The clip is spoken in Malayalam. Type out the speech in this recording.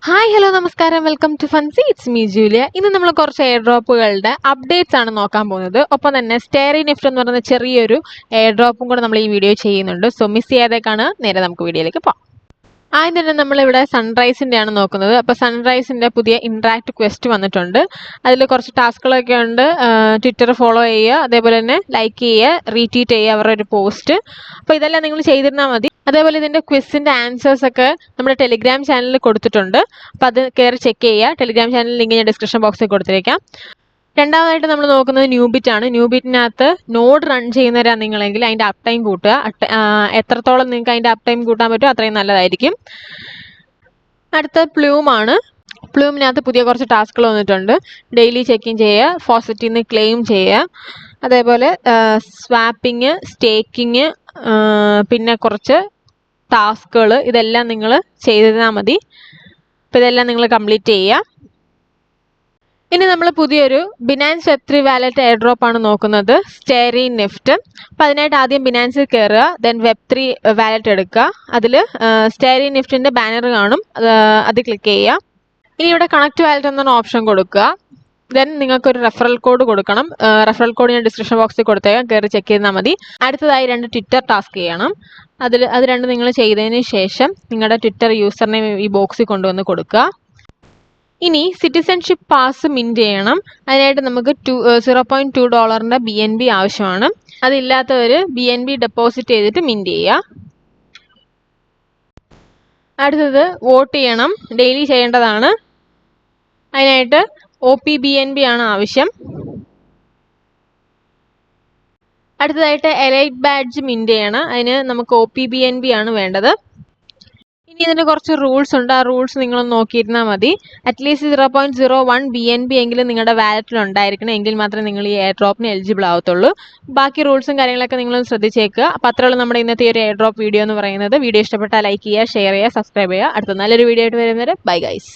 ഹായ് ഹലോ നമസ്കാരം welcome to Funsy it's me Julia. ഇന്ന് നമ്മൾ കുറച്ച് എയർ ഡ്രോപ്പുകളുടെ അപ്ഡേറ്റ്സ് ആണ് നോക്കാൻ പോകുന്നത്. ഒപ്പം തന്നെ സ്റ്റെയറി നിഫ്റ്റ് എന്ന് പറയുന്ന ചെറിയൊരു എയർ ഡ്രോപ്പും കൂടെ നമ്മൾ ഈ വീഡിയോ ചെയ്യുന്നുണ്ട്. സോ മിസ് ചെയ്യാതേക്കാണ് നേരെ നമുക്ക് വീഡിയോയിലേക്ക് പോകാം. ആദ്യം തന്നെ നമ്മളിവിടെ സൺറൈസിൻ്റെ ആണ് നോക്കുന്നത്. അപ്പോൾ സൺറൈസിൻ്റെ പുതിയ ഇൻട്രാക്ട് ക്വസ്റ്റ് വന്നിട്ടുണ്ട്. അതിൽ കുറച്ച് ടാസ്കുകളൊക്കെ ഉണ്ട്. ട്വിറ്റർ ഫോളോ ചെയ്യുക, അതേപോലെ തന്നെ ലൈക്ക് ചെയ്യുക, റീട്വീറ്റ് ചെയ്യുക അവരുടെ ഒരു പോസ്റ്റ്. അപ്പോൾ ഇതെല്ലാം നിങ്ങൾ ചെയ്തിരുന്നാൽ മതി. അതേപോലെ ഇതിൻ്റെ ക്വിസിൻ്റെ ആൻസേഴ്സ് ഒക്കെ നമ്മുടെ ടെലിഗ്രാം ചാനലിൽ കൊടുത്തിട്ടുണ്ട്. അപ്പോൾ അത് കയറി ചെക്ക് ചെയ്യുക. ടെലിഗ്രാം ചാനൽ ലിങ്ക് ഞാൻ ഡിസ്ക്രിപ്ഷൻ ബോക്സിൽ കൊടുത്തിരിക്കാം. രണ്ടാമതായിട്ട് നമ്മൾ നോക്കുന്നത് ന്യൂബിറ്റ് ആണ്. ന്യൂബിറ്റിനകത്ത് നോഡ് റൺ ചെയ്യുന്നവരാണ് നിങ്ങളെങ്കിൽ അതിൻ്റെ അപ് ടൈം കൂട്ടുക. എത്രത്തോളം നിങ്ങൾക്ക് അതിൻ്റെ അപ് ടൈം കൂട്ടാൻ പറ്റുമോ അത്രയും നല്ലതായിരിക്കും. അടുത്ത പ്ലൂം ആണ്. പ്ലൂമിനകത്ത് പുതിയ കുറച്ച് ടാസ്കുകൾ വന്നിട്ടുണ്ട്. ഡെയിലി ചെക്കിങ് ചെയ്യുക, ഫോസറ്റിൽ നിന്ന് ക്ലെയിം ചെയ്യുക, അതേപോലെ സ്വാപ്പിങ്, സ്റ്റേക്കിങ്, പിന്നെ കുറച്ച് ടാസ്കുകൾ, ഇതെല്ലാം നിങ്ങൾ ചെയ്തിരുന്നാൽ മതി. അപ്പോൾ ഇതെല്ലാം നിങ്ങൾ കംപ്ലീറ്റ് ചെയ്യുക. ഇനി നമ്മൾ പുതിയൊരു ബിനാൻസ് വെബ്3 വാലറ്റ് എയർ ഡ്രോപ്പ് ആണ് നോക്കുന്നത്, സ്റ്റെയറി നിഫ്റ്റ്. അപ്പോൾ അതിനായിട്ട് ആദ്യം ബിനാൻസിൽ കയറുക, ദെൻ വെബ്3 വാലറ്റ് എടുക്കുക. അതിൽ സ്റ്റെയറി നിഫ്റ്റിൻ്റെ ബാനർ കാണും, അത് ക്ലിക്ക് ചെയ്യുക. ഇനി ഇവിടെ കണക്ട് വാലറ്റ് എന്നൊരു ഓപ്ഷൻ കൊടുക്കുക. ദെൻ നിങ്ങൾക്കൊരു റെഫറൽ കോഡ് കൊടുക്കണം. റെഫറൽ കോഡ് ഞാൻ ഡിസ്ക്രിപ്ഷൻ ബോക്സിൽ കൊടുത്തേക്കാം, കയറി ചെക്ക് ചെയ്താൽ മതി. അടുത്തതായി 2 ട്വിറ്റർ ടാസ്ക് ചെയ്യണം. അത് രണ്ടും നിങ്ങൾ ചെയ്തതിന് ശേഷം നിങ്ങളുടെ ട്വിറ്റർ യൂസർ നെയിം ഈ ബോക്സിൽ കൊണ്ടുവന്ന് കൊടുക്കുക. ഇനി സിറ്റിസൺഷിപ്പ് പാസ് മിൻറ്റ് ചെയ്യണം. അതിനായിട്ട് നമുക്ക് $0.2 BNB ആവശ്യമാണ്. അതില്ലാത്തവർ BNB ഡെപ്പോസിറ്റ് ചെയ്തിട്ട് മിൻറ്റ് ചെയ്യുക. അടുത്തത് വോട്ട് ചെയ്യണം, ഡെയിലി ചെയ്യേണ്ടതാണ്. അതിനായിട്ട് OPBNB ആണ് ആവശ്യം. അടുത്തതായിട്ട് എലൈറ്റ് ബാഡ്ജ് മിൻറ്റ് ചെയ്യണം. അതിന് നമുക്ക് OPBNB ആണ് വേണ്ടത്. ഇനി ഇതിന് കുറച്ച് റൂൾസ് ഉണ്ട്. ആ റൂൾസ് നിങ്ങളൊന്ന് നോക്കിയിരുന്നാൽ മതി. അറ്റ്ലീസ്റ്റ് 0.01 BNB എങ്കിലും നിങ്ങളുടെ വാലറ്റിൽ ഉണ്ടായിരിക്കണം, എങ്കിൽ മാത്രമേ നിങ്ങൾ ഈ എയർ ഡ്രോപ്പിന് എലിജിബിൾ ആവത്തുള്ളൂ. ബാക്കി റൂൾസും കാര്യങ്ങളൊക്കെ നിങ്ങളൊന്ന് ശ്രദ്ധിച്ചേക്കുക. അപ്പോൾ അത്രയുള്ള നമ്മുടെ ഇന്നത്തെ ഒരു എയർ ഡ്രോപ്പ് വീഡിയോ എന്ന് പറയുന്നത്. വീഡിയോ ഇഷ്ടപ്പെട്ടാൽ ലൈക്ക് ചെയ്യുക, ഷെയർ ചെയ്യുക, സബ്സ്ക്രൈബ് ചെയ്യുക. അടുത്ത നല്ലൊരു വീഡിയോ ആയിട്ട് വരുന്നത്. Bye guys.